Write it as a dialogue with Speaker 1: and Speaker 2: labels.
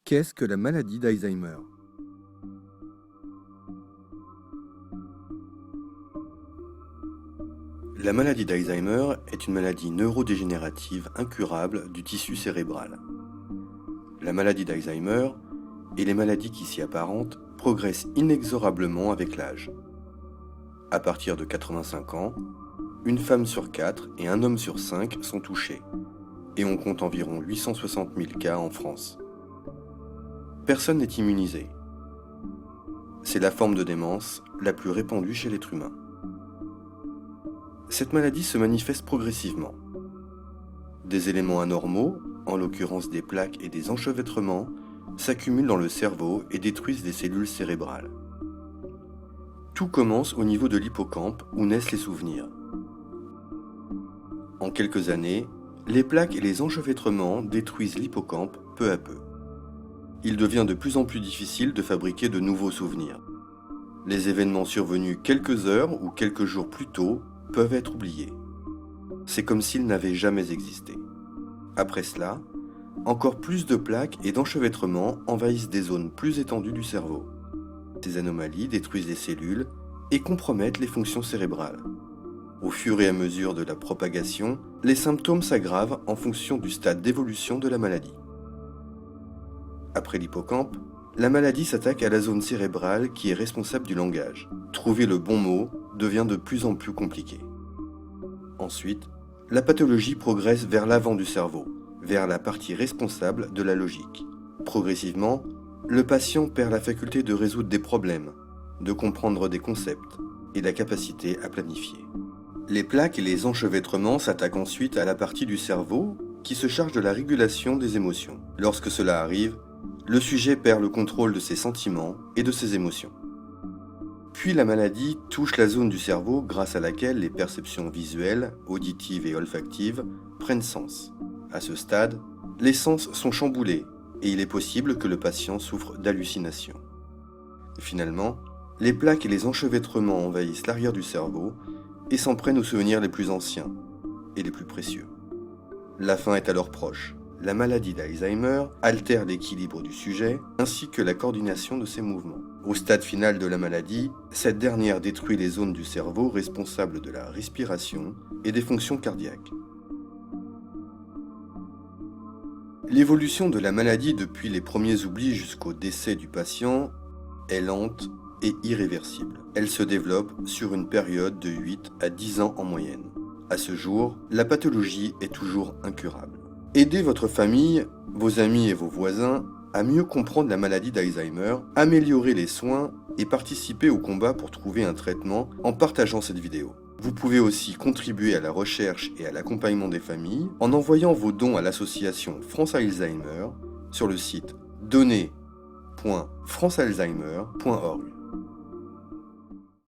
Speaker 1: Qu'est-ce que la maladie d'Alzheimer?
Speaker 2: La maladie d'Alzheimer est une maladie neurodégénérative incurable du tissu cérébral. La maladie d'Alzheimer et les maladies qui s'y apparentent progressent inexorablement avec l'âge. À partir de 85 ans, une femme sur 4 et un homme sur 5 sont touchés, et on compte environ 860 000 cas en France. Personne n'est immunisé. C'est la forme de démence la plus répandue chez l'être humain. Cette maladie se manifeste progressivement. Des éléments anormaux, en l'occurrence des plaques et des enchevêtrements, s'accumulent dans le cerveau et détruisent les cellules cérébrales. Tout commence au niveau de l'hippocampe où naissent les souvenirs. En quelques années, les plaques et les enchevêtrements détruisent l'hippocampe peu à peu. Il devient de plus en plus difficile de fabriquer de nouveaux souvenirs. Les événements survenus quelques heures ou quelques jours plus tôt peuvent être oubliés. C'est comme s'ils n'avaient jamais existé. Après cela, encore plus de plaques et d'enchevêtrements envahissent des zones plus étendues du cerveau. Ces anomalies détruisent les cellules et compromettent les fonctions cérébrales. Au fur et à mesure de la propagation, les symptômes s'aggravent en fonction du stade d'évolution de la maladie. Après l'hippocampe, la maladie s'attaque à la zone cérébrale qui est responsable du langage. Trouver le bon mot devient de plus en plus compliqué. Ensuite, la pathologie progresse vers l'avant du cerveau, vers la partie responsable de la logique. Progressivement, le patient perd la faculté de résoudre des problèmes, de comprendre des concepts et la capacité à planifier. Les plaques et les enchevêtrements s'attaquent ensuite à la partie du cerveau qui se charge de la régulation des émotions. Lorsque cela arrive, le sujet perd le contrôle de ses sentiments et de ses émotions. Puis la maladie touche la zone du cerveau grâce à laquelle les perceptions visuelles, auditives et olfactives prennent sens. À ce stade, les sens sont chamboulés et il est possible que le patient souffre d'hallucinations. Finalement, les plaques et les enchevêtrements envahissent l'arrière du cerveau et s'en prennent aux souvenirs les plus anciens et les plus précieux. La fin est alors proche. La maladie d'Alzheimer altère l'équilibre du sujet ainsi que la coordination de ses mouvements. Au stade final de la maladie, cette dernière détruit les zones du cerveau responsables de la respiration et des fonctions cardiaques. L'évolution de la maladie depuis les premiers oublis jusqu'au décès du patient est lente et irréversible. Elle se développe sur une période de 8 à 10 ans en moyenne. À ce jour, la pathologie est toujours incurable. Aidez votre famille, vos amis et vos voisins à mieux comprendre la maladie d'Alzheimer, améliorer les soins et participer au combat pour trouver un traitement en partageant cette vidéo. Vous pouvez aussi contribuer à la recherche et à l'accompagnement des familles en envoyant vos dons à l'association France Alzheimer sur le site donner.francealzheimer.org.